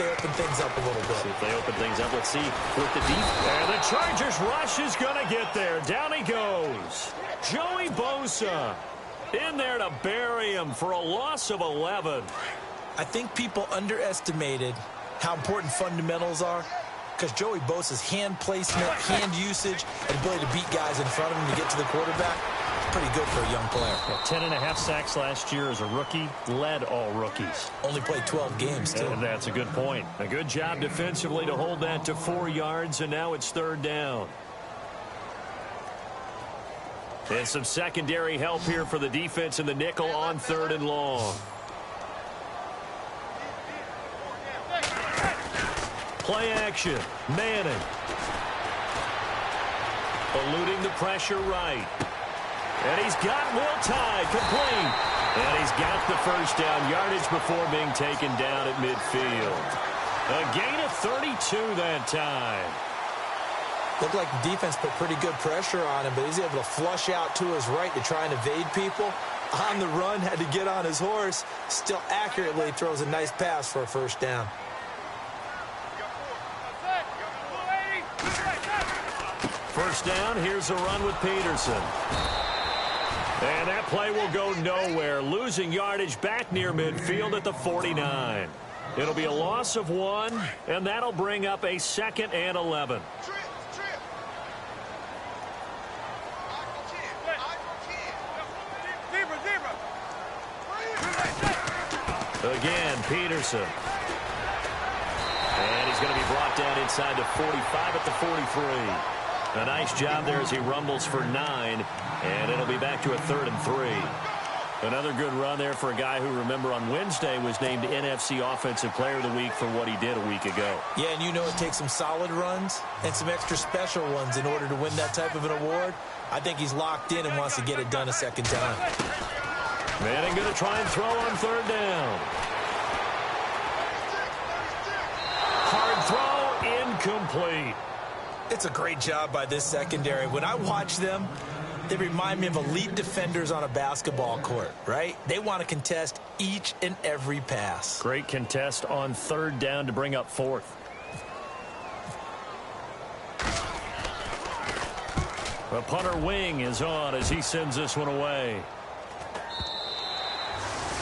they open things up a little bit. See if they open things up. Let's see with the deep. And the Chargers rush is going to get there. Down he goes. Joey Bosa in there to bury him for a loss of 11. I think people underestimated how important fundamentals are, because Joey Bosa's hand placement, hand usage, and ability to beat guys in front of him to get to the quarterback is pretty good for a young player. 10.5 sacks last year as a rookie, led all rookies. Only played 12 games, too. And that's a good point. A good job defensively to hold that to 4 yards, and now it's third down. And some secondary help here for the defense in the nickel on third and long. Play action. Manning. Eluding the pressure right. And he's got Will Tye complete. And he's got the first down yardage before being taken down at midfield. A gain of 32 that time. Looked like the defense put pretty good pressure on him, but he's able to flush out to his right to try and evade people. On the run, had to get on his horse. Still accurately throws a nice pass for a first down. First down, here's a run with Peterson. And that play will go nowhere. Losing yardage back near midfield at the 49. It'll be a loss of 1, and that'll bring up a 2nd and 11. Again, Peterson. And he's going to be brought down inside the 45 at the 43. A nice job there as he rumbles for 9. And it'll be back to a 3rd and 3. Another good run there for a guy who, remember, on Wednesday was named NFC Offensive Player of the Week for what he did a week ago. Yeah, and you know it takes some solid runs and some extra special ones in order to win that type of an award. I think he's locked in and wants to get it done a second time. Manning going to try and throw on third down. Hard throw, incomplete. It's a great job by this secondary. When I watch them, they remind me of elite defenders on a basketball court, right? They want to contest each and every pass. Great contest on third down to bring up 4th. The punter wing is on as he sends this one away.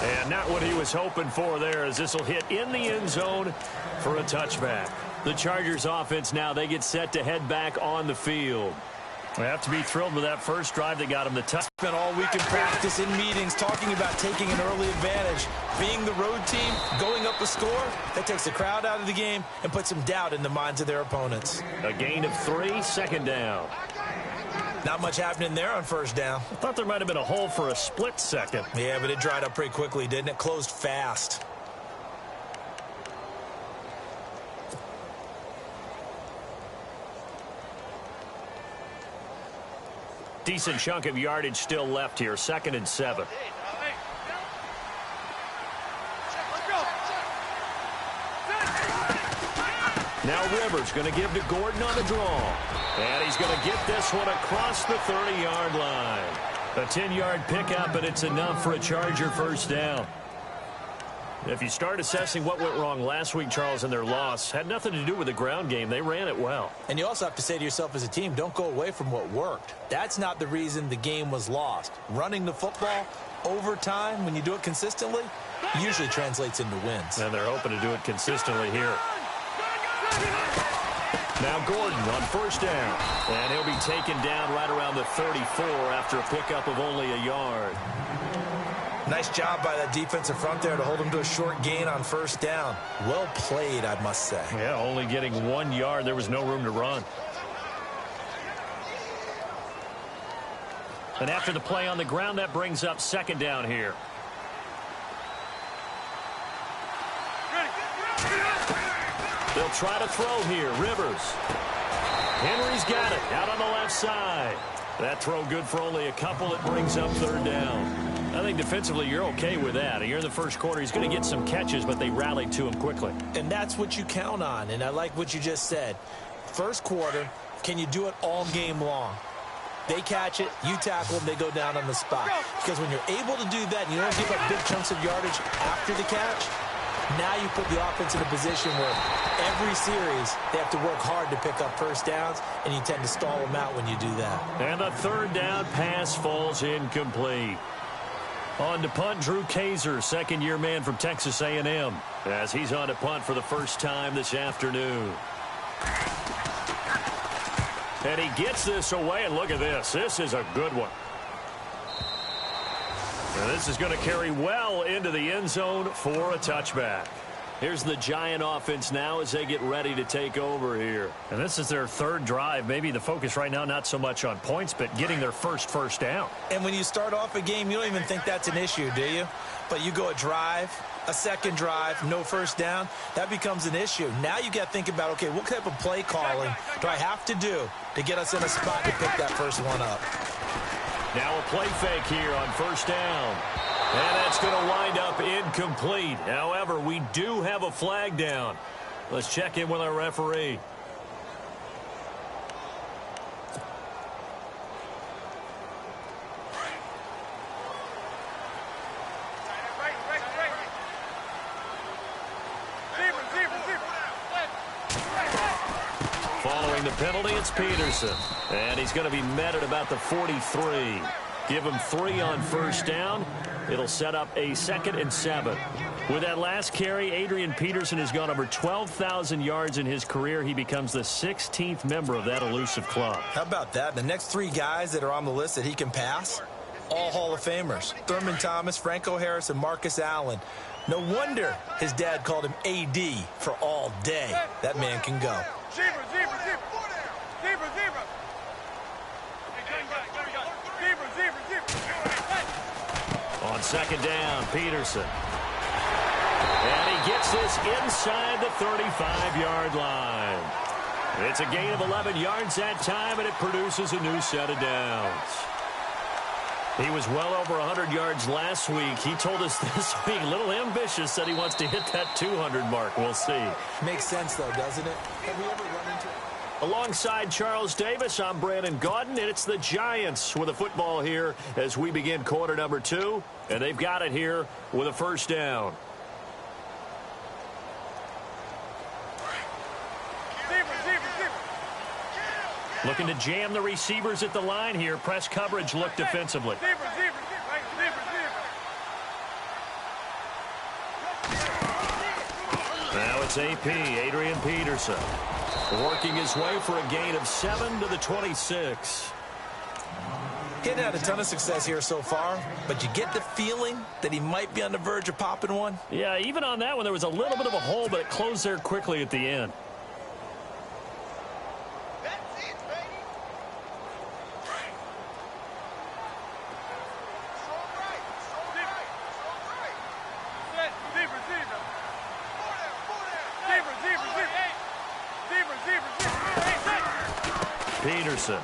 And not what he was hoping for there, as this will hit in the end zone for a touchback. The Chargers offense now, they get set to head back on the field. They have to be thrilled with that first drive that got him the touchdown. Spent all week in practice, in meetings, talking about taking an early advantage. Being the road team, going up a score, that takes the crowd out of the game and puts some doubt in the minds of their opponents. A gain of 3, 2nd down. Not much happening there on first down. I thought there might have been a hole for a split second. Yeah, but it dried up pretty quickly, didn't it? Closed fast. Decent chunk of yardage still left here. 2nd and 7. Now Rivers going to give to Gordon on the draw. And he's going to get this one across the 30-yard line. A 10-yard pickup, and it's enough for a Charger first down. If you start assessing what went wrong last week, Charles, in their loss, had nothing to do with the ground game. They ran it well. And you also have to say to yourself as a team, don't go away from what worked. That's not the reason the game was lost. Running the football over time, when you do it consistently, usually translates into wins. And they're hoping to do it consistently here. Now Gordon on first down. And he'll be taken down right around the 34 after a pickup of only a yard. Nice job by that defensive front there to hold him to a short gain on first down. Well played, I must say. Yeah, only getting 1 yard. There was no room to run. And after the play on the ground, that brings up 2nd down here. They'll try to throw here. Rivers. Henry's got it out on the left side. That throw good for only a couple. It brings up 3rd down. I think defensively you're okay with that. Here in the first quarter, he's going to get some catches, but they rallied to him quickly. And that's what you count on, and I like what you just said. First quarter, can you do it all game long? They catch it, you tackle them, they go down on the spot. Because when you're able to do that and you don't give up big chunks of yardage after the catch, Now you put the offense in a position where every series they have to work hard to pick up first downs, and you tend to stall them out when you do that. And the third down pass falls incomplete. On to punt, Drew Kaiser, second-year man from Texas A&M, as he's on to punt for the first time this afternoon. And he gets this away, and look at this. This is a good one. And this is going to carry well into the end zone for a touchback. Here's the Giant offense now as they get ready to take over here. And this is their third drive. Maybe the focus right now not so much on points, but getting their first down. And when you start off a game, you don't even think that's an issue, do you? But you go a drive, a second drive, no first down, that becomes an issue. Now you got to think about, okay, what type of play calling do I have to do to get us in a spot to pick that first one up? Now a play fake here on first down. And that's going to wind up incomplete. However, we do have a flag down. Let's check in with our referee. Following the penalty, it's Peterson. And he's going to be met at about the 43. Give him 3 on first down. It'll set up a 2nd and 7. With that last carry, Adrian Peterson has gone over 12,000 yards in his career. He becomes the 16th member of that elusive club. How about that? The next 3 guys that are on the list that he can pass, all Hall of Famers. Thurman Thomas, Franco Harris, and Marcus Allen. No wonder his dad called him AD for all day. That man can go. On second down, Peterson. And he gets this inside the 35-yard line. It's a gain of 11 yards that time, and it produces a new set of downs. He was well over 100 yards last week. He told us this week, a little ambitious, that he wants to hit that 200 mark. We'll see. Makes sense, though, doesn't it? Have we ever run into it? Alongside Charles Davis, I'm Brandon Gaudin, and it's the Giants with a football here as we begin quarter number 2, and they've got it here with a first down. Looking to jam the receivers at the line here. Press coverage look defensively. Now it's AP, Adrian Peterson, working his way for a gain of 7 to the 26. He hadn't had a ton of success here so far, but you get the feeling that he might be on the verge of popping one. Yeah, even on that one, there was a little bit of a hole, but it closed there quickly at the end. Peterson.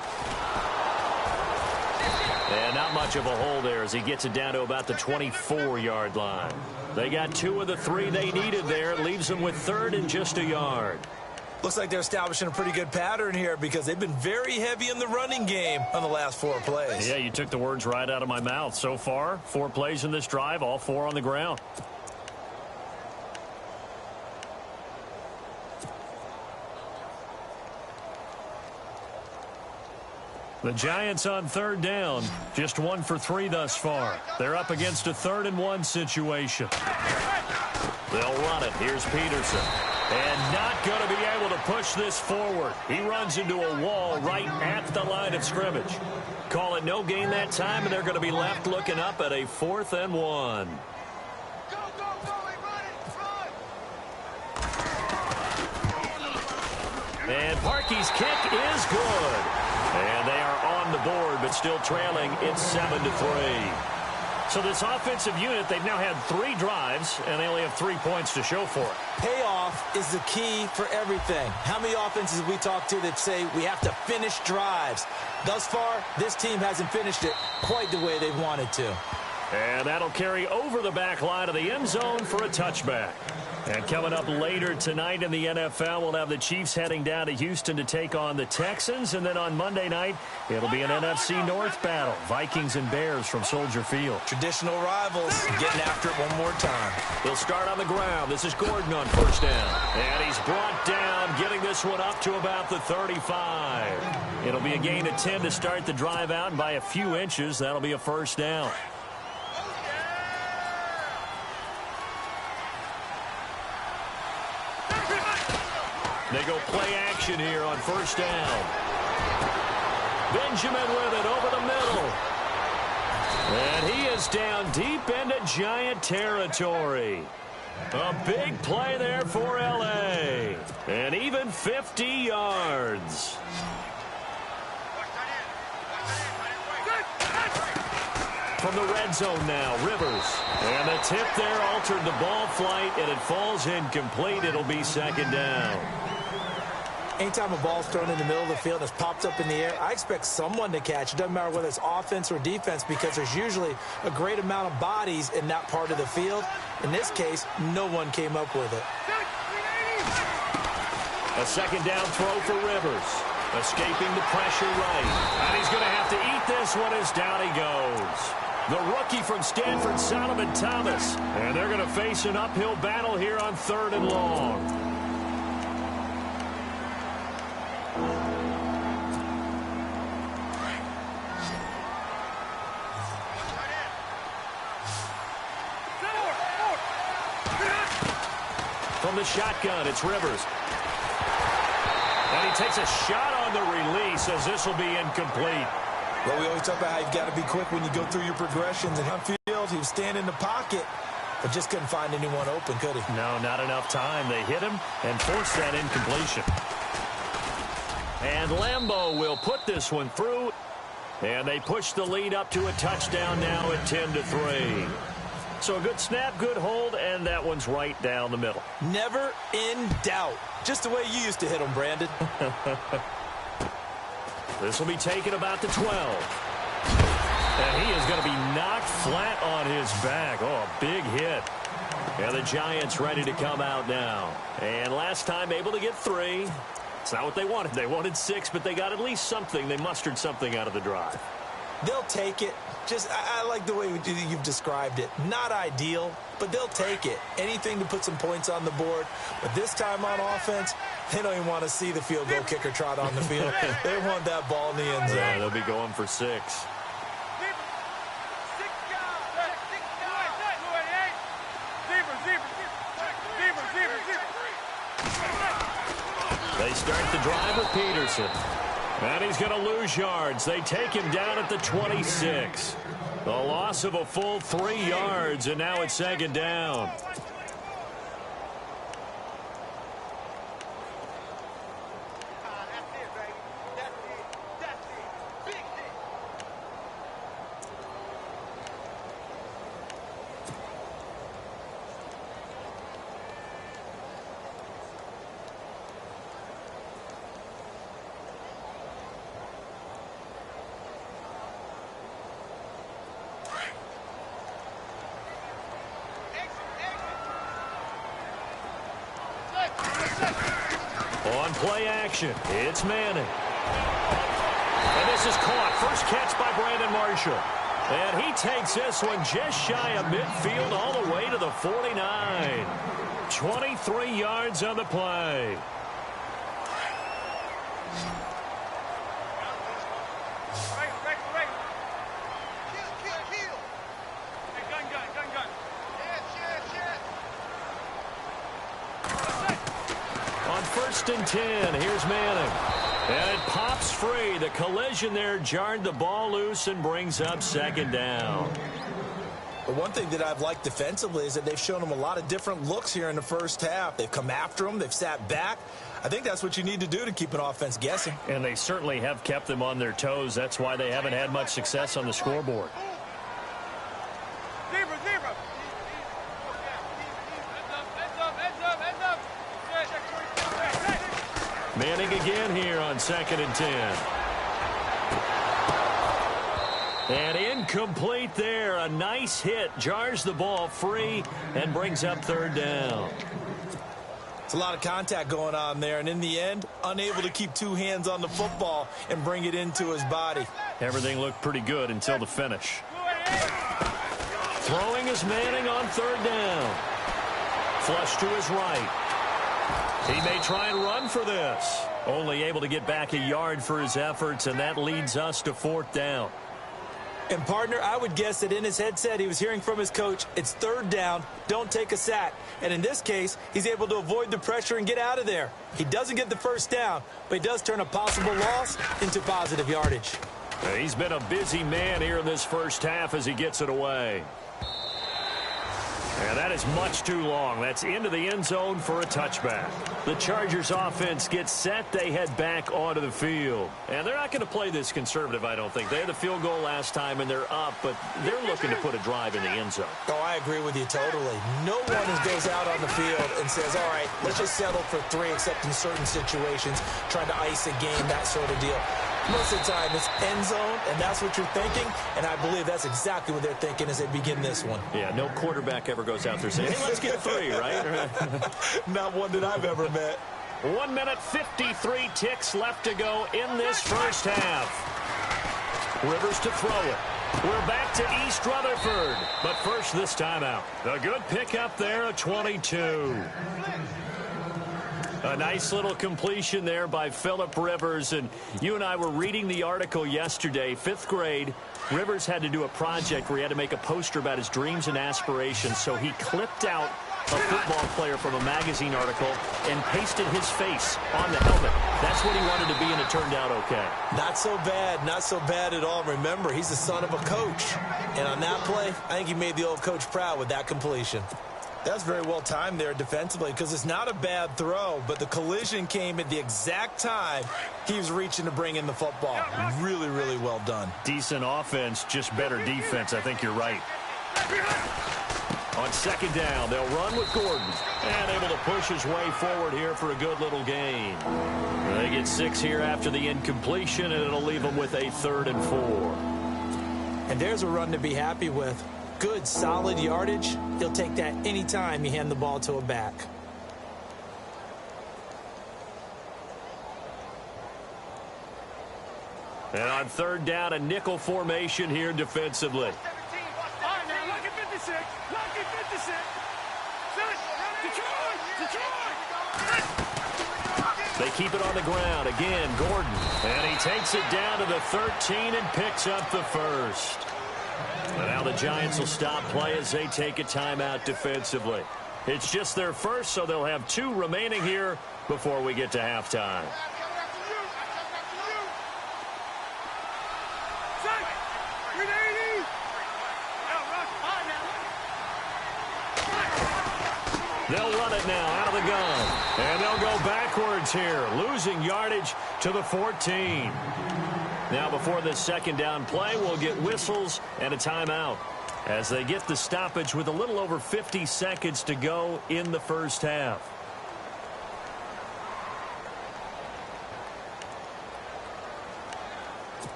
And not much of a hole there as he gets it down to about the 24-yard line. They got 2 of the 3 they needed there. It leaves them with 3rd and just a yard. Looks like they're establishing a pretty good pattern here because they've been very heavy in the running game on the last 4 plays. Yeah, you took the words right out of my mouth. So far, 4 plays in this drive, all 4 on the ground. The Giants on 3rd down, just 1 for 3 thus far. They're up against a 3rd and 1 situation. They'll run it. Here's Peterson. And not going to be able to push this forward. He runs into a wall right at the line of scrimmage. Call it no gain that time, and they're going to be left looking up at a 4th and 1. And Parkey's kick is good. And they are on the board, but still trailing. It's 7-3. So this offensive unit, they've now had 3 drives, and they only have 3 points to show for it. Payoff is the key for everything. How many offenses have we talked to that say we have to finish drives? Thus far, this team hasn't finished it quite the way they wanted to. And that'll carry over the back line of the end zone for a touchback. And coming up later tonight in the NFL, we'll have the Chiefs heading down to Houston to take on the Texans. And then on Monday night, it'll be an NFC North battle. Vikings and Bears from Soldier Field. Traditional rivals getting after it one more time. He'll start on the ground. This is Gordon on first down. And he's brought down, getting this one up to about the 35. It'll be a gain of 10 to start the drive out, and by a few inches, that'll be a first down. They go play action here on first down. Benjamin with it over the middle. And he is down deep into Giant territory. A big play there for L.A. And even 50 yards. From the red zone now, Rivers. And the tip there altered the ball flight, and it falls incomplete. It'll be second down. Anytime a ball's thrown in the middle of the field and it's popped up in the air, I expect someone to catch. It doesn't matter whether it's offense or defense, because there's usually a great amount of bodies in that part of the field. In this case, no one came up with it. A second down throw for Rivers. Escaping the pressure right. And he's going to have to eat this one as down he goes. The rookie from Stanford, Solomon Thomas. And they're going to face an uphill battle here on 3rd and long. From the shotgun, it's Rivers. And he takes a shot on the release as this will be incomplete. Well, we always talk about how you've got to be quick when you go through your progressions. And on field, he was standing in the pocket, but just couldn't find anyone open, could he? No, not enough time. They hit him and forced that incompletion. And Lambeau will put this one through. And they push the lead up to a touchdown now at 10-3. So a good snap, good hold, and that one's right down the middle. Never in doubt. Just the way you used to hit them, Brandon. This will be taken about the 12. And he is going to be knocked flat on his back. Oh, a big hit. And the Giants ready to come out now. And last time able to get 3. It's not what they wanted. They wanted 6, but they got at least something. They mustered something out of the drive. They'll take it. Just, I like the way you've described it. Not ideal, but they'll take it. Anything to put some points on the board. But this time on offense, they don't even want to see the field goal kicker trot on the field. They want that ball in the end zone. Yeah, they'll be going for 6. They start the drive with Peterson. And he's going to lose yards. They take him down at the 26. A loss of a full 3 yards, and now it's second down. On play action, it's Manning. And this is caught. First catch by Brandon Marshall. And he takes this one just shy of midfield all the way to the 49. 23 yards on the play. First and 10. Here's Manning. And it pops free. The collision there jarred the ball loose and brings up second down. But one thing that I've liked defensively is that they've shown them a lot of different looks here in the first half. They've come after them. They've sat back. I think that's what you need to do to keep an offense guessing. And they certainly have kept them on their toes. That's why they haven't had much success on the scoreboard. Manning again here on 2nd and 10. And incomplete there. A nice hit. Jars the ball free and brings up 3rd down. It's a lot of contact going on there, and in the end, unable to keep two hands on the football and bring it into his body. Everything looked pretty good until the finish. Throwing is Manning on third down. Flush to his right. He may try and run for this. Only able to get back a yard for his efforts, and that leads us to fourth down. And, partner, I would guess that in his headset he was hearing from his coach, it's third down, don't take a sack. And in this case, he's able to avoid the pressure and get out of there. He doesn't get the first down, but he does turn a possible loss into positive yardage. He's been a busy man here in this first half as he gets it away. And that is much too long. That's into the end zone for a touchback. The Chargers offense gets set. They head back onto the field. And they're not going to play this conservative, I don't think. They had the field goal last time, and they're up, but they're looking to put a drive in the end zone. Oh, I agree with you totally. No one goes out on the field and says, all right, let's just settle for 3, except in certain situations, trying to ice a game, that sort of deal. Most of the time, it's end zone, and that's what you're thinking, and I believe that's exactly what they're thinking as they begin this one. Yeah, no quarterback ever goes out there saying, hey, let's get 3, right? Not one that I've ever met. 1 minute, 53 ticks left to go in this first half. Rivers to throw it. We're back to East Rutherford, but first this timeout. A good pickup there, a 22. A nice little completion there by Phillip Rivers. And you and I were reading the article yesterday, 5th grade. Rivers had to do a project where he had to make a poster about his dreams and aspirations. So he clipped out a football player from a magazine article and pasted his face on the helmet. That's what he wanted to be, and it turned out okay. Not so bad at all. Remember, he's the son of a coach. And on that play, I think he made the old coach proud with that completion. That's very well timed there defensively, because it's not a bad throw, but the collision came at the exact time he was reaching to bring in the football. Really, really well done. Decent offense, just better defense. I think you're right. On second down, they'll run with Gordon. And able to push his way forward here for a good little gain. They get 6 here after the incompletion, and it'll leave them with a 3rd and 4. And there's a run to be happy with. Good, solid yardage. He'll take that anytime you hand the ball to a back. And on third down, a nickel formation here defensively. They keep it on the ground. Again, Gordon. And he takes it down to the 13 and picks up the first. And now the Giants will stop play as they take a timeout defensively. It's just their first, so they'll have 2 remaining here before we get to halftime. They'll run it now out of the gun. And they'll go backwards here, losing yardage to the 14. Now before this second down play, we'll get whistles and a timeout as they get the stoppage with a little over 50 seconds to go in the first half.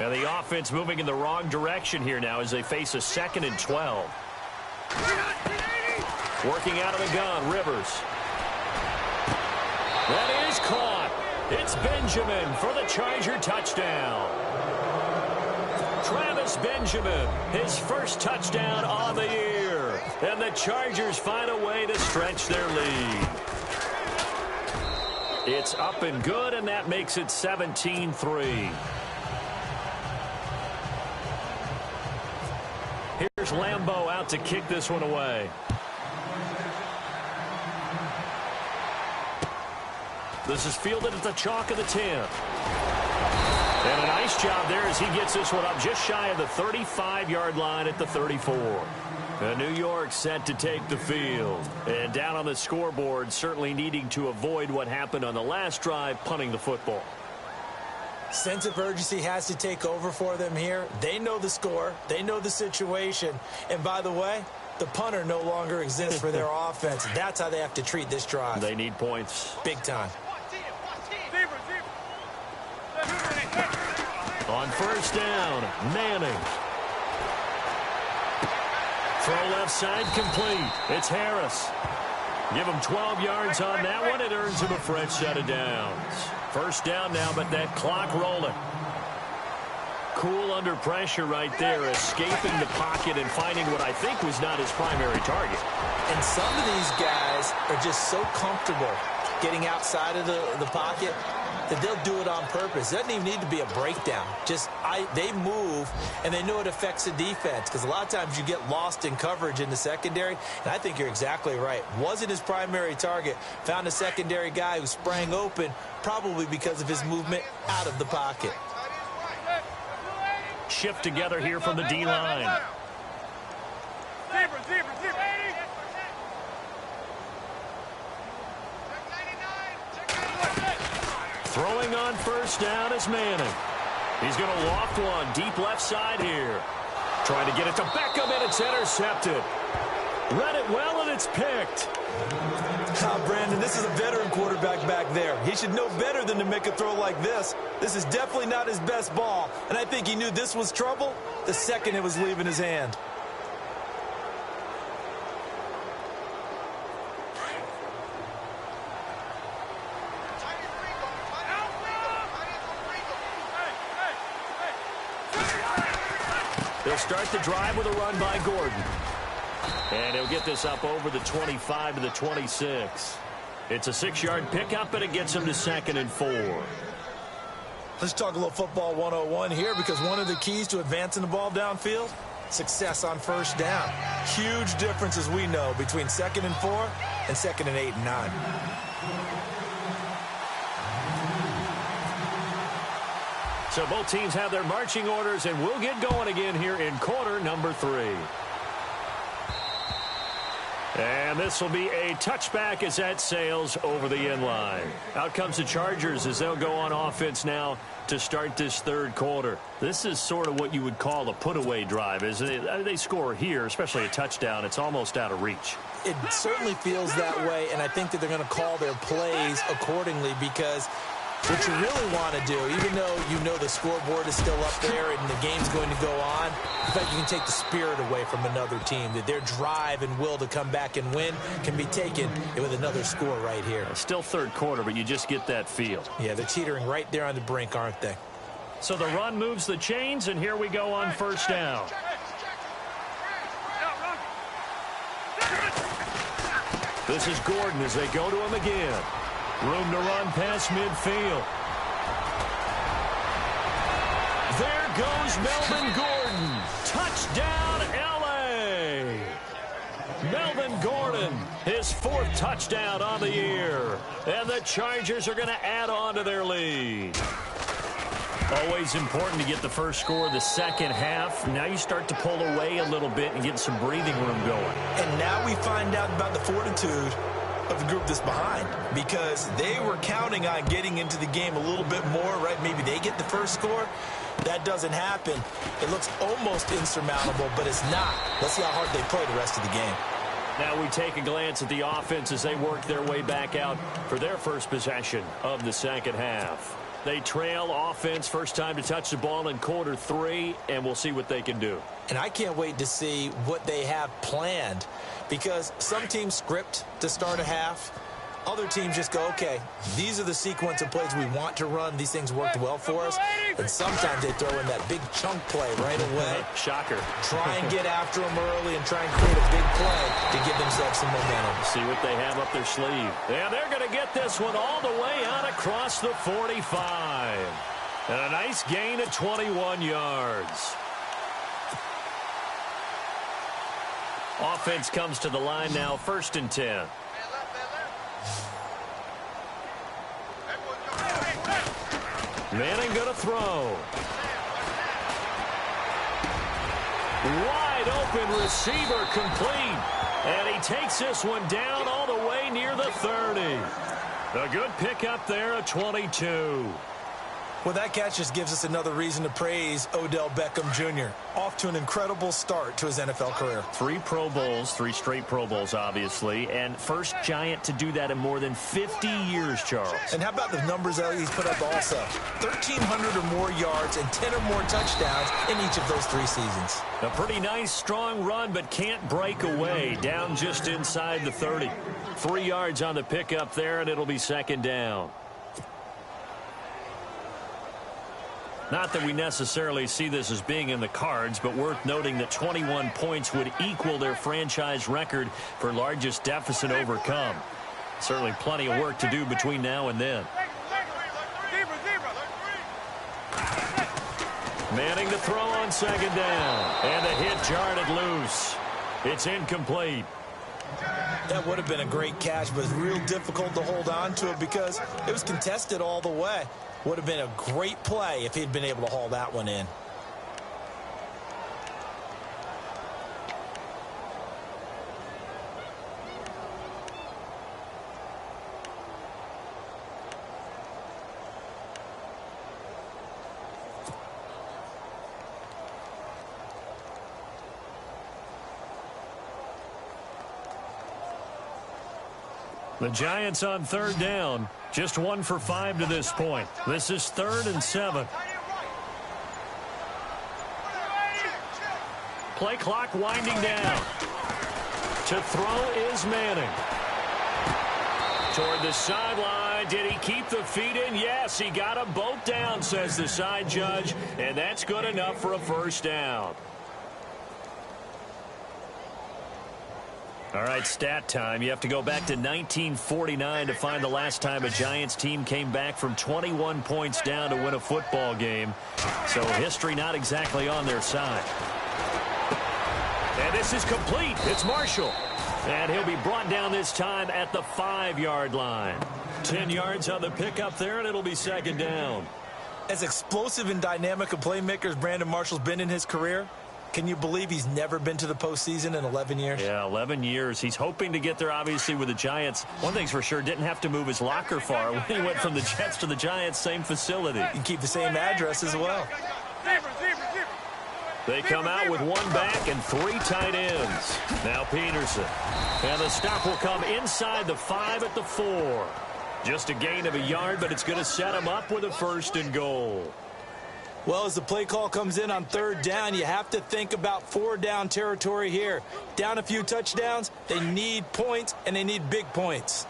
And the offense moving in the wrong direction here now as they face a 2nd and 12. Working out of the gun, Rivers. That is caught. It's Benjamin for the Charger touchdown. Travis Benjamin, his first touchdown on the year. And the Chargers find a way to stretch their lead. It's up and good, and that makes it 17-3. Here's Lambeau out to kick this one away. This is fielded at the chalk of the 10. And a nice job there as he gets this one up just shy of the 35-yard line at the 34. And New York set to take the field. And down on the scoreboard, certainly needing to avoid what happened on the last drive, punting the football. Sense of urgency has to take over for them here. They know the score. They know the situation. And by the way, the punter no longer exists for their offense. That's how they have to treat this drive. They need points. Big time. On first down, Manning. Throw left side complete. It's Harris. Give him 12 yards on that one. It earns him a fresh set of downs. First down now, but that clock rolling. Cool under pressure right there, escaping the pocket and finding what I think was not his primary target. And some of these guys are just so comfortable getting outside of the pocket that they'll do it on purpose. It doesn't even need to be a breakdown. They move, and they know it affects the defense, because a lot of times you get lost in coverage in the secondary, and I think you're exactly right. Wasn't his primary target. Found a secondary guy who sprang open, probably because of his movement out of the pocket. Shift together here from the D-line. Throwing on first down is Manning. He's going to loft one deep left side here. Trying to get it to Beckham, and it's intercepted. Read it well, and it's picked. Brandon, this is a veteran quarterback back there. He should know better than to make a throw like this. This is definitely not his best ball, and I think he knew this was trouble the second it was leaving his hand. They'll start the drive with a run by Gordon. And he'll get this up over the 25 to the 26. It's a 6-yard pickup, and it gets him to 2nd and 4. Let's talk a little football 101 here, because one of the keys to advancing the ball downfield, success on first down. Huge difference, as we know, between 2nd and 4 and 2nd and 8 and 9. So both teams have their marching orders, and we'll get going again here in quarter number 3. And this will be a touchback as that sails over the end line. Out comes the Chargers as they'll go on offense now to start this third quarter. This is sort of what you would call a put-away drive, isn't it? They score here, especially a touchdown. It's almost out of reach. It certainly feels that way, and I think that they're going to call their plays accordingly, because what you really want to do, even though you know the scoreboard is still up there and the game's going to go on, in fact, you can take the spirit away from another team, that their drive and will to come back and win can be taken with another score right here. Still third quarter, but you just get that feel. Yeah, they're teetering right there on the brink, aren't they? So the run moves the chains, and here we go on first down. This is Gordon as they go to him again. Room to run past midfield. There goes Melvin Gordon. Touchdown, L.A. Melvin Gordon, his 4th touchdown on the year. And the Chargers are going to add on to their lead. Always important to get the first score of the second half. Now you start to pull away a little bit and get some breathing room going. And now we find out about the fortitude of the group that's behind, because they were counting on getting into the game a little bit more, right? Maybe they get the first score. That doesn't happen. It looks almost insurmountable, but it's not. Let's see how hard they play the rest of the game. Now we take a glance at the offense as they work their way back out for their first possession of the second half. They trail offense, first time to touch the ball in quarter 3, and we'll see what they can do. And I can't wait to see what they have planned, because some teams script to start a half. Other teams just go, okay, these are the sequence of plays we want to run. These things worked well for us. And sometimes they throw in that big chunk play right away. Shocker. Try and get after them early and try and create a big play to give themselves some momentum. See what they have up their sleeve. And they're going to get this one all the way out across the 45. And a nice gain of 21 yards. Offense comes to the line now, 1st and 10. Manning going to throw. Wide open receiver complete. And he takes this one down all the way near the 30. A good pickup there, a 22. Well, that catch just gives us another reason to praise Odell Beckham Jr. Off to an incredible start to his NFL career. 3 Pro Bowls, 3 straight Pro Bowls, obviously, and first Giant to do that in more than 50 years, Charles. And how about the numbers that he's put up also? 1,300 or more yards and 10 or more touchdowns in each of those 3 seasons. A pretty nice, strong run, but can't break away. Down just inside the 30. 3 yards on the pickup there, and it'll be second down. Not that we necessarily see this as being in the cards, but worth noting that 21 points would equal their franchise record for largest deficit overcome. Certainly plenty of work to do between now and then. Manning to throw on second down. And the hit jarred it loose. It's incomplete. That would have been a great catch, but it's real difficult to hold on to it because it was contested all the way. Would have been a great play if he'd been able to haul that one in. The Giants on third down. Just 1 for 5 to this point. This is 3rd and 7. Play clock winding down. To throw is Manning. Toward the sideline. Did he keep the feet in? Yes, he got them both down, says the side judge. And that's good enough for a first down. All right, stat time. You have to go back to 1949 to find the last time a Giants team came back from 21 points down to win a football game. So history not exactly on their side. And this is complete. It's Marshall. And he'll be brought down this time at the 5-yard line. 10 yards on the pickup there, and it'll be second down. As explosive and dynamic a playmaker as Brandon Marshall's been in his career, can you believe he's never been to the postseason in 11 years? Yeah, 11 years. He's hoping to get there, obviously, with the Giants. One thing's for sure, didn't have to move his locker far when he went from the Jets to the Giants, same facility. You can keep the same address as well. They come out with 1 back and 3 tight ends. Now Peterson. And the stop will come inside the 5 at the 4. Just a gain of a yard, but it's going to set him up with a 1st and goal. Well, as the play call comes in on third down, you have to think about 4-down territory here. Down a few touchdowns, they need points, and they need big points.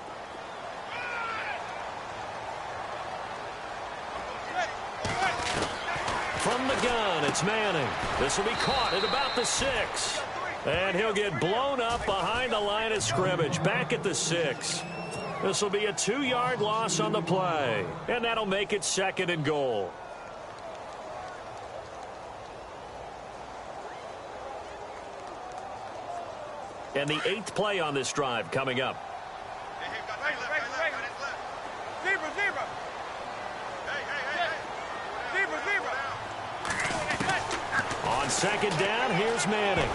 From the gun, it's Manning. This will be caught at about the 6. And he'll get blown up behind the line of scrimmage, back at the 6. This will be a 2-yard loss on the play, and that'll make it 2nd and goal. And the 8th play on this drive coming up. On second down, here's Manning.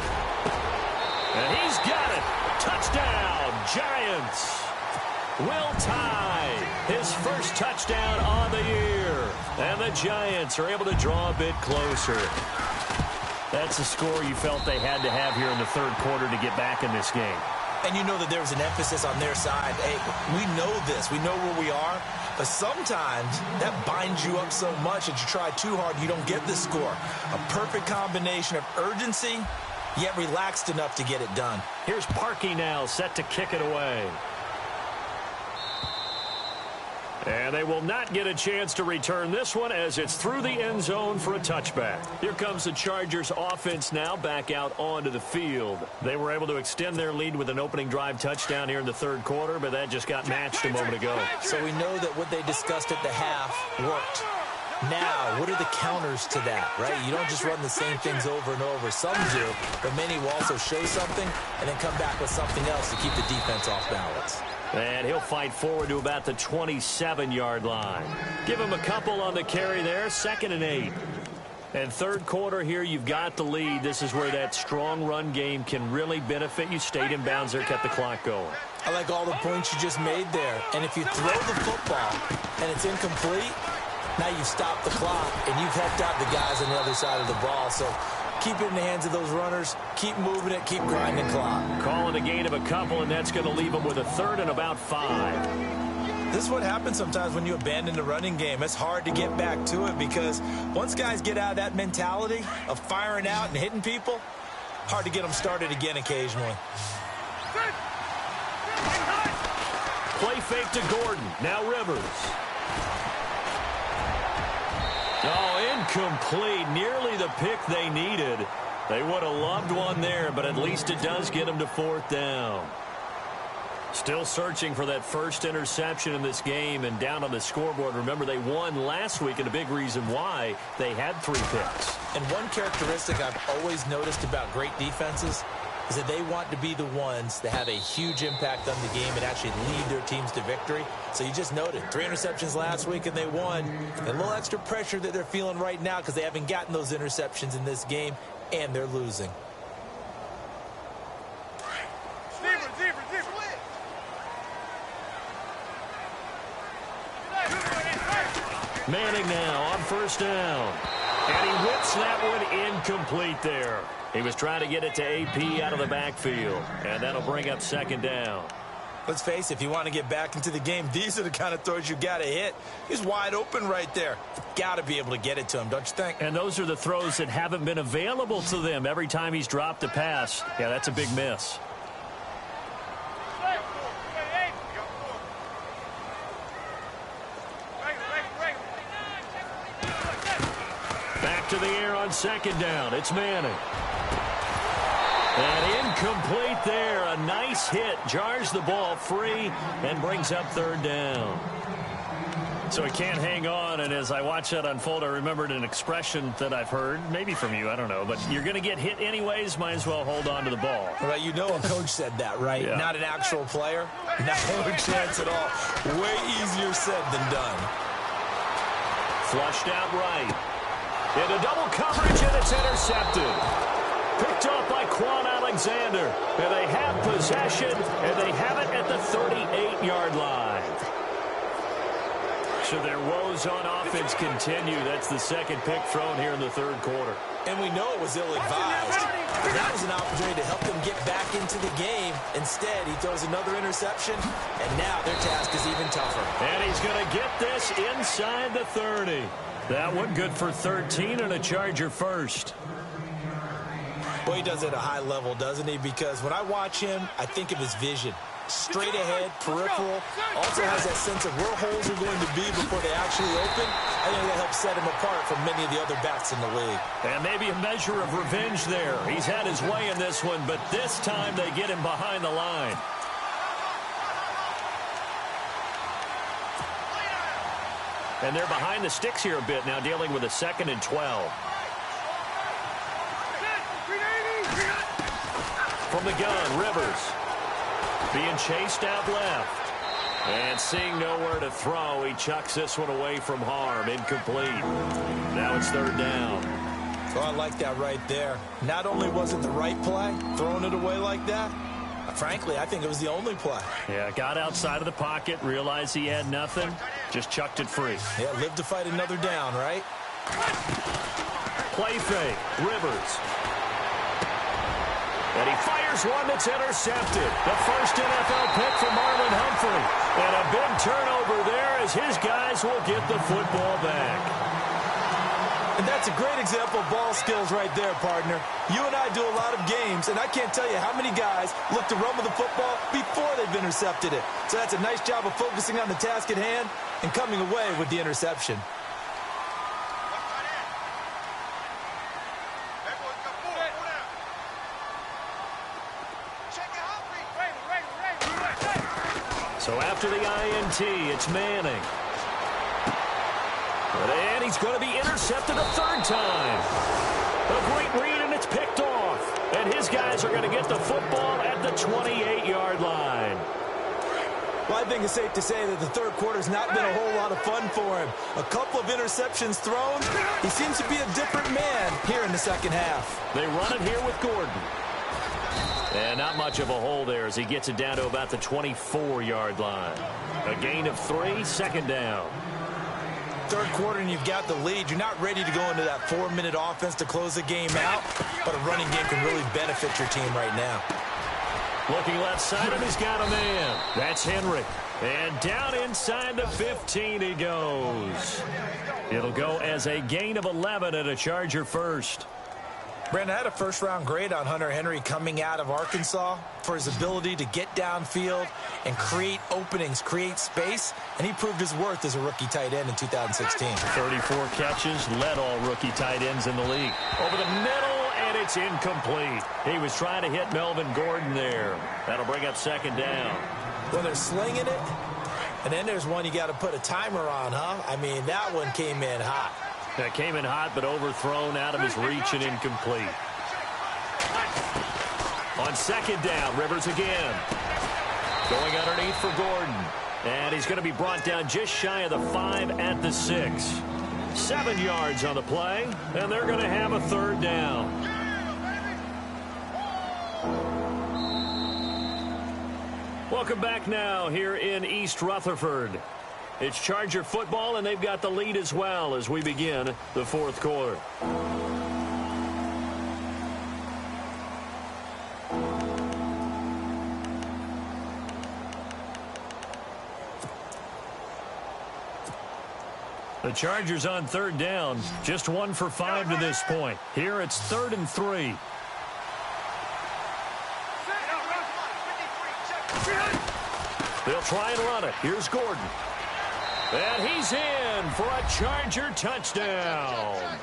And he's got it. Touchdown, Giants. Will Tye, his first touchdown on the year. And the Giants are able to draw a bit closer. That's a score you felt they had to have here in the 3rd quarter to get back in this game. And you know that there was an emphasis on their side. Hey, we know this. We know where we are. But sometimes that binds you up so much that you try too hard, you don't get the score. A perfect combination of urgency, yet relaxed enough to get it done. Here's Parkey now, set to kick it away. And they will not get a chance to return this one as it's through the end zone for a touchback. Here comes the Chargers offense now back out onto the field. They were able to extend their lead with an opening drive touchdown here in the 3rd quarter, but that just got matched a moment ago. So we know that what they discussed at the half worked. Now, what are the counters to that, right? You don't just run the same things over and over. Some do, but many will also show something and then come back with something else to keep the defense off balance. And he'll fight forward to about the 27-yard line. Give him a couple on the carry there, 2nd and 8. And 3rd quarter here, you've got the lead. This is where that strong run game can really benefit you. Stayed in bounds there, kept the clock going. I like all the points you just made there. And if you throw the football and it's incomplete, Now you've stopped the clock, and you've helped out the guys on the other side of the ball. So keep it in the hands of those runners. Keep moving it. Keep grinding clock. Calling a gain of a couple, and that's going to leave them with a third and about 5. This is what happens sometimes when you abandon the running game. It's hard to get back to it because once guys get out of that mentality of firing out and hitting people, hard to get them started again occasionally. Play fake to Gordon. Now Rivers. Oh, incomplete. Nearly the pick they needed. They would have loved one there, but at least it does get them to 4th down. Still searching for that first interception in this game and down on the scoreboard. Remember, they won last week, and a big reason why they had 3 picks. And one characteristic I've always noticed about great defenses is that they want to be the ones that have a huge impact on the game and actually lead their teams to victory. So you just noted 3 interceptions last week and they won. A little extra pressure that they're feeling right now because they haven't gotten those interceptions in this game and they're losing. Manning now on 1st down. And he whips that one incomplete there. He was trying to get it to AP out of the backfield. And that'll bring up 2nd down. Let's face it, if you want to get back into the game, these are the kind of throws you got to hit. He's wide open right there. Got to be able to get it to him, don't you think? And those are the throws that haven't been available to them every time he's dropped a pass. Yeah, that's a big miss. Back to the air on 2nd down. It's Manning. And incomplete there. A nice hit. Jars the ball free and brings up 3rd down. So he can't hang on, and as I watch that unfold, I remembered an expression that I've heard, maybe from you, I don't know, but you're going to get hit anyways, might as well hold on to the ball. Well, you know a coach said that, right? Yeah. Not an actual player. Not a chance at all. Way easier said than done. Flushed out right. Into double coverage, and it's intercepted. Picked off by Quan Alexander. And they have possession, and they have it at the 38-yard line. So their woes on offense continue. That's the 2nd pick thrown here in the 3rd quarter. And we know it was ill-advised. But that was an opportunity to help them get back into the game. Instead, he throws another interception, and now their task is even tougher. And he's going to get this inside the 30. That one good for 13 and a Charger first. Well, he does it at a high level, doesn't he? Because when I watch him, I think of his vision. Straight ahead, peripheral. Also has that sense of where holes are going to be before they actually open. I think that helps set him apart from many of the other backs in the league. And maybe a measure of revenge there. He's had his way in this one, but this time they get him behind the line. And they're behind the sticks here a bit now, dealing with a 2nd and 12. From the gun, Rivers. Being chased out left. And seeing nowhere to throw, he chucks this one away from harm. Incomplete. Now it's 3rd down. Oh, I like that right there. Not only was it the right play, throwing it away like that, frankly, I think it was the only play. Yeah, got outside of the pocket, realized he had nothing, just chucked it free. Yeah, live to fight another down, right? Play fake, Rivers. And he fires one that's intercepted. The first NFL pick for Marlon Humphrey. And a big turnover there as his guys will get the football back. And that's a great example of ball skills right there, partner. You and I do a lot of games, and I can't tell you how many guys look to run with the football before they've intercepted it. So that's a nice job of focusing on the task at hand and coming away with the interception. So after the INT, it's Manning. And he's going to be intercepted a 3rd time. A great read, and it's picked off. And his guys are going to get the football at the 28-yard line. Well, I think it's safe to say that the 3rd quarter's not been a whole lot of fun for him. A couple of interceptions thrown. He seems to be a different man here in the 2nd half. They run it here with Gordon. And not much of a hole there as he gets it down to about the 24-yard line. A gain of 3, 2nd down. third quarter and you've got the lead, you're not ready to go into that 4-minute offense to close the game out, but a running game can really benefit your team right now. Looking left side, and he's got a man. That's Henry. And down inside the 15 he goes. It'll go as a gain of 11 and a Charger first. Brandon, I had a first-round grade on Hunter Henry coming out of Arkansas for his ability to get downfield and create openings, create space, and he proved his worth as a rookie tight end in 2016. 34 catches, led all rookie tight ends in the league. Over the middle, and it's incomplete. He was trying to hit Melvin Gordon there. That'll bring up second down. Well, they're slinging it, and then there's one you got to put a timer on, huh? I mean, that one came in hot. That came in hot, but overthrown out of his reach and incomplete. On second down, Rivers again. Going underneath for Gordon. And he's going to be brought down just shy of the 5 at the 6. 7 yards on the play, and they're going to have a third down. Welcome back now here in East Rutherford. It's Charger football, and they've got the lead as well as we begin the fourth quarter. The Chargers on third down, just 1 for 5 to this point. Here it's 3rd and 3. They'll try and run it. Here's Gordon. And he's in for a Charger touchdown.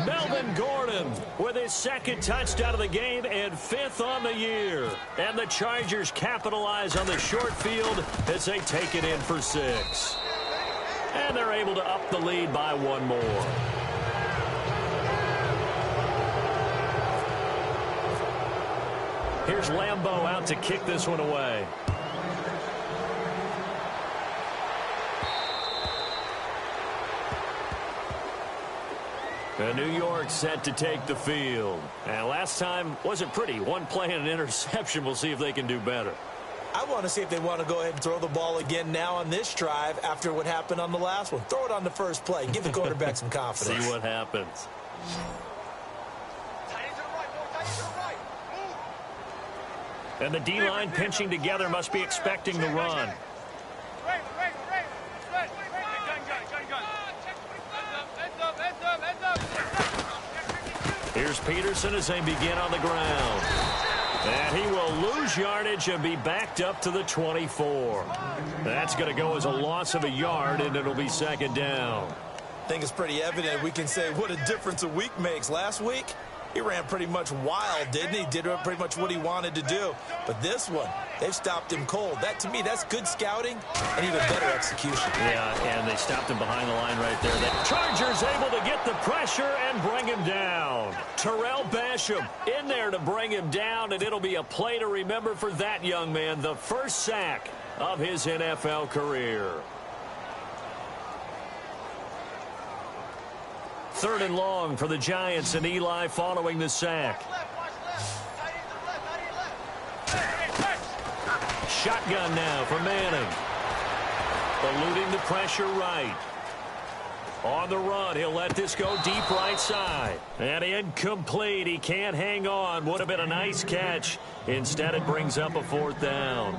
Melvin Gordon with his 2nd touchdown of the game and 5th on the year. And the Chargers capitalize on the short field as they take it in for 6. And they're able to up the lead by 1 more. Here's Lambeau out to kick this one away. New York set to take the field. And last time wasn't pretty. 1 play and an interception. We'll see if they can do better. I want to see if they want to go ahead and throw the ball again now on this drive after what happened on the last one. Throw it on the first play. Give the quarterback some confidence. See what happens. And the D-line pinching together must be expecting the run. Here's Peterson as they begin on the ground. And he will lose yardage and be backed up to the 24. That's going to go as a loss of a yard, and it'll be 2nd down. I think it's pretty evident. We can say what a difference a week makes. Last week, he ran pretty much wild, didn't he? Did pretty much what he wanted to do. But this one, they've stopped him cold. That, to me, that's good scouting and even better execution. Yeah, and they stopped him behind the line right there. The Chargers able to get the pressure and bring him down. Terrell Basham in there to bring him down, and it'll be a play to remember for that young man. The first sack of his NFL career. 3rd and long for the Giants, and Eli following the sack. Shotgun now for Manning. Eluding the pressure right. On the run, he'll let this go deep right side. And incomplete. He can't hang on. Would have been a nice catch. Instead, it brings up a 4th down.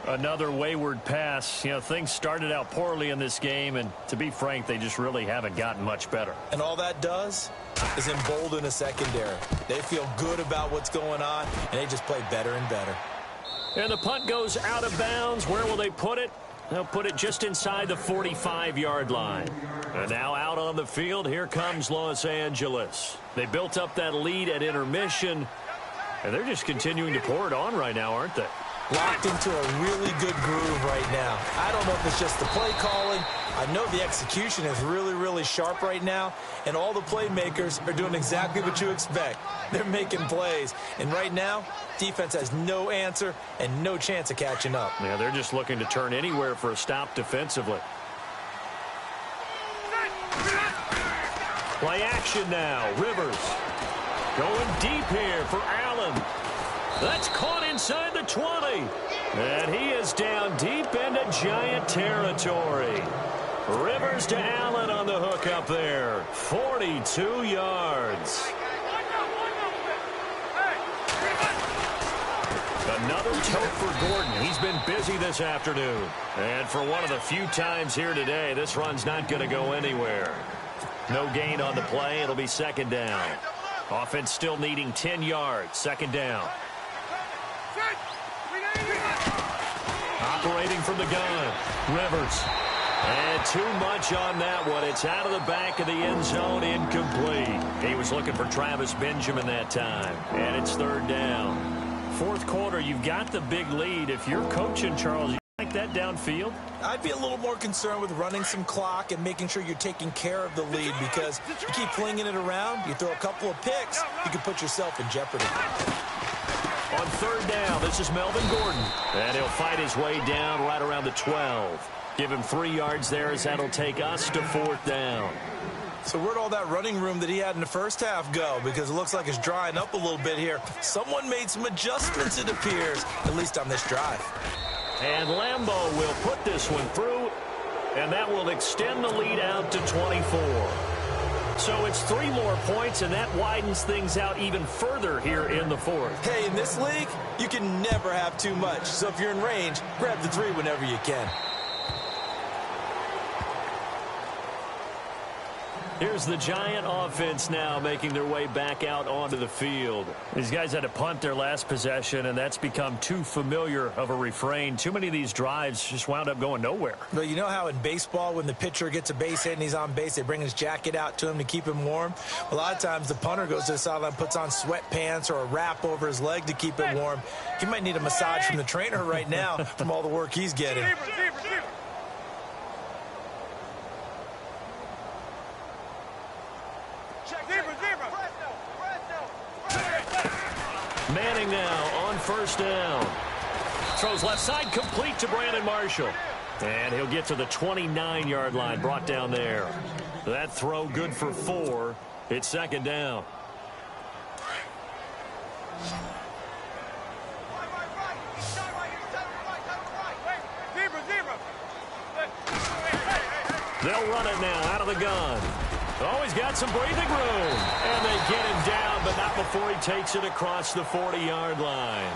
Another wayward pass. You know, things started out poorly in this game, and to be frank, they just really haven't gotten much better. And all that does is embolden a secondary. They feel good about what's going on, and they just play better and better. And the punt goes out of bounds. Where will they put it? They'll put it just inside the 45-yard line. And now out on the field, here comes Los Angeles. They built up that lead at intermission, and they're just continuing to pour it on right now, aren't they? Locked into a really good groove right now. I don't know if it's just the play calling. I know the execution is really, really sharp right now, and all the playmakers are doing exactly what you expect. They're making plays, and right now, defense has no answer and no chance of catching up. Yeah, they're just looking to turn anywhere for a stop defensively. Play action now. Rivers going deep here for Allen. That's caught inside the 20. And he is down deep into Giant territory. Rivers to Allen on the hook up there. 42 yards. Another tote for Gordon. He's been busy this afternoon. And for one of the few times here today, this run's not going to go anywhere. No gain on the play. It'll be second down. Offense still needing 10 yards. Second down. Operating from the gun. Rivers. And too much on that one. It's out of the back of the end zone, incomplete. He was looking for Travis Benjamin that time. And it's third down. Fourth quarter, you've got the big lead. If you're coaching, Charles, you like that downfield? I'd be a little more concerned with running some clock and making sure you're taking care of the lead, because you keep flinging it around, you throw a couple of picks, you can put yourself in jeopardy. On third down, this is Melvin Gordon. And he'll fight his way down right around the 12. Give him 3 yards there, as that'll take us to fourth down. So where'd all that running room that he had in the first half go? Because it looks like it's drying up a little bit here. Someone made some adjustments, it appears, at least on this drive. And Lambeau will put this one through, and that will extend the lead out to 24. So it's 3 more points, and that widens things out even further here in the fourth. Hey, in this league, you can never have too much. So if you're in range, grab the 3 whenever you can. Here's the Giant offense now making their way back out onto the field. These guys had to punt their last possession, and that's become too familiar of a refrain. Too many of these drives just wound up going nowhere. But you know how in baseball, when the pitcher gets a base hit and he's on base, they bring his jacket out to him to keep him warm? A lot of times the punter goes to the sideline, puts on sweatpants or a wrap over his leg to keep it warm. He might need a massage from the trainer right now from all the work he's getting. Manning now on first down. Throws left side, complete to Brandon Marshall. And he'll get to the 29-yard line, brought down there. That throw good for 4. It's second down. They'll run it now out of the gun. Oh, he's got some breathing room. And they get him down, but not before he takes it across the 40-yard line.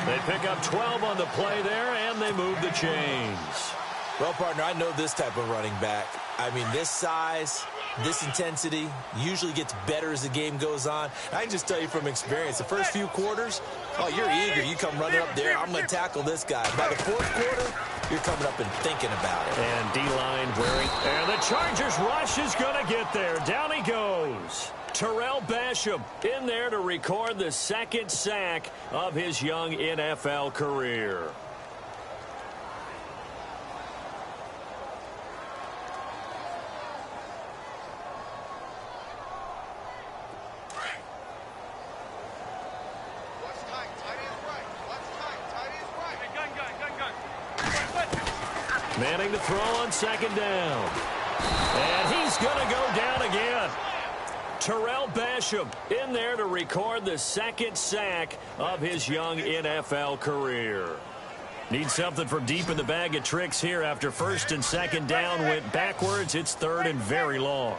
They pick up 12 on the play there, and they move the chains. Well, partner, I know this type of running back. I mean, this size, this intensity usually gets better as the game goes on. I can just tell you from experience, the first few quarters, oh, you're eager. You come running up there, I'm going to tackle this guy. By the fourth quarter, you're coming up and thinking about it. And D-line wearing. And the Chargers rush is going to get there. Down he goes. Terrell Basham in there to record the second sack of his young NFL career. Manning to throw on second down. And he's going to go down again. Terrell Basham in there to record the second sack of his young NFL career. Needs something from deep in the bag of tricks here after first and second down went backwards. It's third and very long.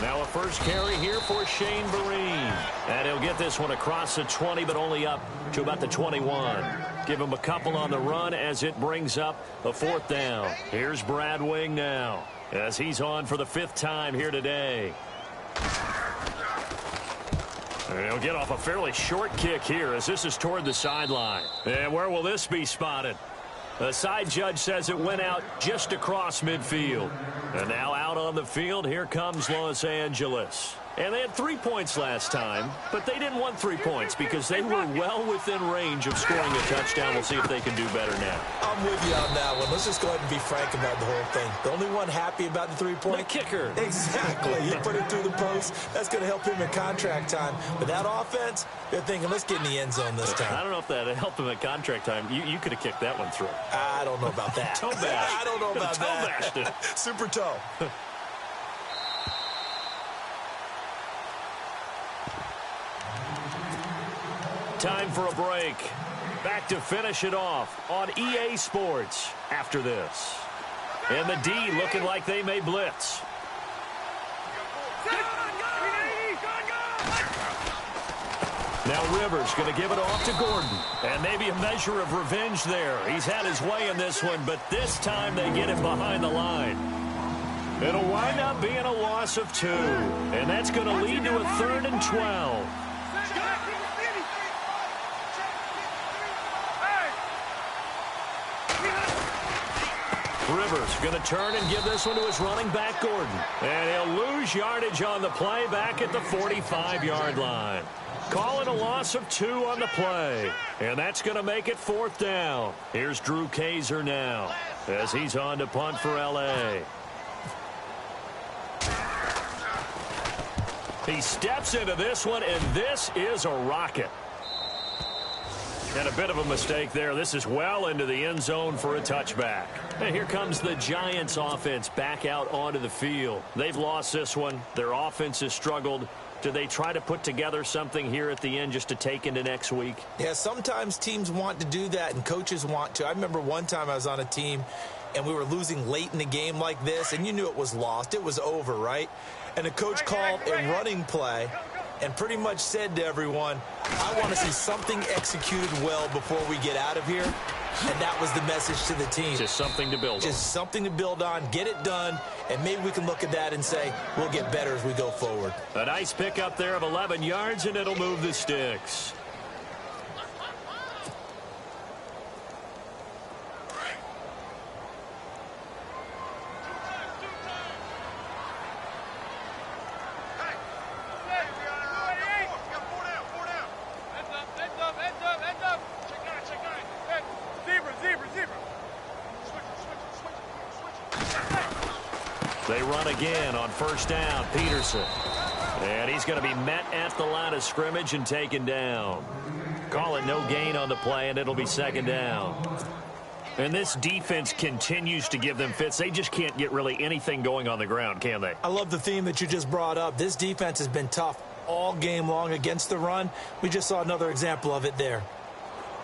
Now a first carry here for Shane Vereen. And he'll get this one across the 20, but only up to about the 21. Give him a couple on the run as it brings up a fourth down. Here's Brad Wing now, as he's on for the 5th time here today. And he'll get off a fairly short kick here as this is toward the sideline. And where will this be spotted? The side judge says it went out just across midfield. And now out on the field, here comes Los Angeles. And they had 3 points last time, but they didn't want 3 points because they were well within range of scoring a touchdown. We'll see if they can do better now. I'm with you on that one. Let's just go ahead and be frank about the whole thing. The only one happy about the 3-point? The kicker. Exactly. You put it through the post. That's going to help him in contract time. But that offense, they're thinking, let's get in the end zone this time. I don't know if that helped him at contract time. You could have kicked that one through. I don't know about that. Toe bash. I don't know about toe that. Bashed it. Super toe. Time for a break. Back to finish it off on EA Sports after this. And the D looking like they may blitz. Now Rivers going to give it off to Gordon. And maybe a measure of revenge there. He's had his way in this one, but this time they get him behind the line. It'll wind up being a loss of 2. And that's going to lead to a 3rd and 12. Rivers going to turn and give this one to his running back, Gordon. And he'll lose yardage on the play back at the 45-yard line. Calling a loss of 2 on the play. And that's going to make it 4th down. Here's Drew Kaiser now as he's on to punt for L.A. He steps into this one, and this is a rocket. And a bit of a mistake there. This is well into the end zone for a touchback. And here comes the Giants offense back out onto the field. They've lost this one. Their offense has struggled. Do they try to put together something here at the end just to take into next week? Yeah, sometimes teams want to do that and coaches want to. I remember one time I was on a team and we were losing late in the game like this, and you knew it was lost. It was over, right? And the coach called a running play and pretty much said to everyone, I want to see something executed well before we get out of here. And that was the message to the team. Just something to build on. Just something to build on, get it done, and maybe we can look at that and say, we'll get better as we go forward. A nice pickup there of 11 yards, and it'll move the sticks. They run again on 1st down. Peterson. And he's going to be met at the line of scrimmage and taken down. Call it no gain on the play, and it'll be 2nd down. And this defense continues to give them fits. They just can't get really anything going on the ground, can they? I love the theme that you just brought up. This defense has been tough all game long against the run. We just saw another example of it there.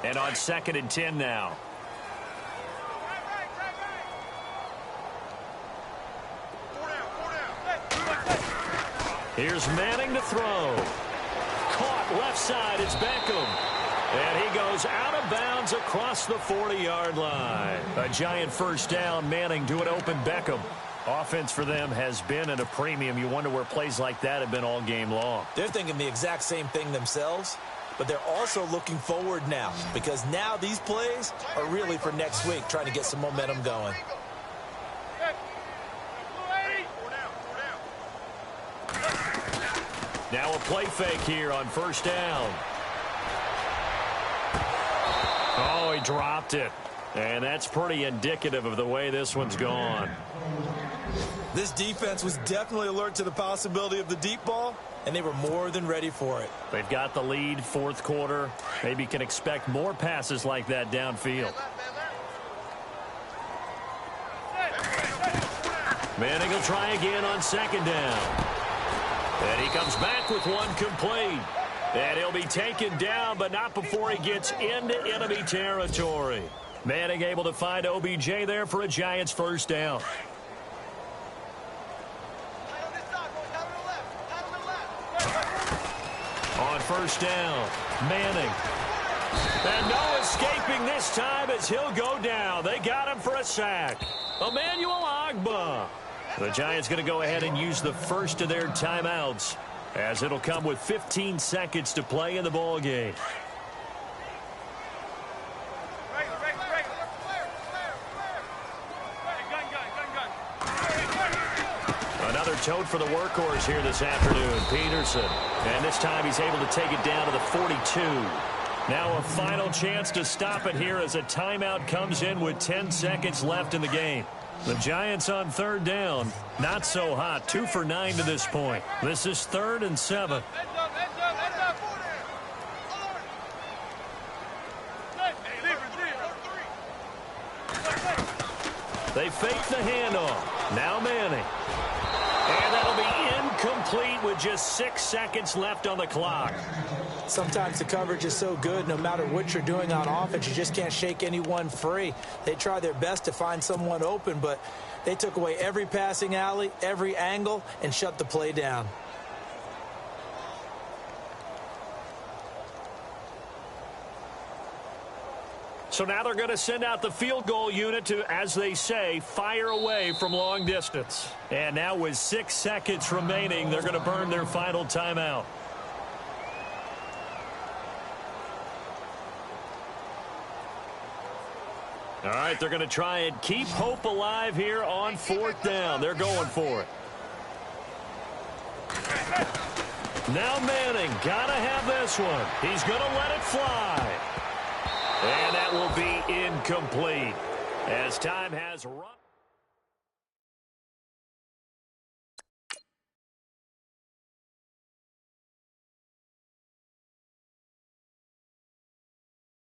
And on 2nd and 10 now. Here's Manning to throw. Caught left side. It's Beckham. And he goes out of bounds across the 40-yard line. A giant 1st down. Manning to an open Beckham. Offense for them has been at a premium. You wonder where plays like that have been all game long. They're thinking the exact same thing themselves, but they're also looking forward now because now these plays are really for next week, trying to get some momentum going. Now a play fake here on 1st down. Oh, he dropped it. And that's pretty indicative of the way this one's gone. This defense was definitely alert to the possibility of the deep ball, and they were more than ready for it. They've got the lead, 4th quarter. Maybe can expect more passes like that downfield. Manning will try again on 2nd down. And he comes back with one complete. And he'll be taken down, but not before he gets into enemy territory. Manning able to find OBJ there for a Giants 1st down. On 1st down, Manning. And no escaping this time as he'll go down. They got him for a sack. Emmanuel Ogbah. The Giants going to go ahead and use the first of their timeouts as it'll come with 15 seconds to play in the ball game. Another tote for the workhorse here this afternoon, Peterson. And this time he's able to take it down to the 42. Now a final chance to stop it here as a timeout comes in with 10 seconds left in the game. The Giants on 3rd down. Not so hot. 2 for 9 to this point. This is 3rd and 7. They fake the handoff. Now Manning. And that'll be incomplete with just 6 seconds left on the clock. Sometimes the coverage is so good, no matter what you're doing on offense, you just can't shake anyone free. They try their best to find someone open, but they took away every passing alley, every angle, and shut the play down. So now they're going to send out the field goal unit to, as they say, fire away from long distance. And now with 6 seconds remaining, they're going to burn their final timeout. All right, they're going to try and keep hope alive here on 4th down. They're going for it. Now Manning, got to have this one. He's going to let it fly. And that will be incomplete as time has run.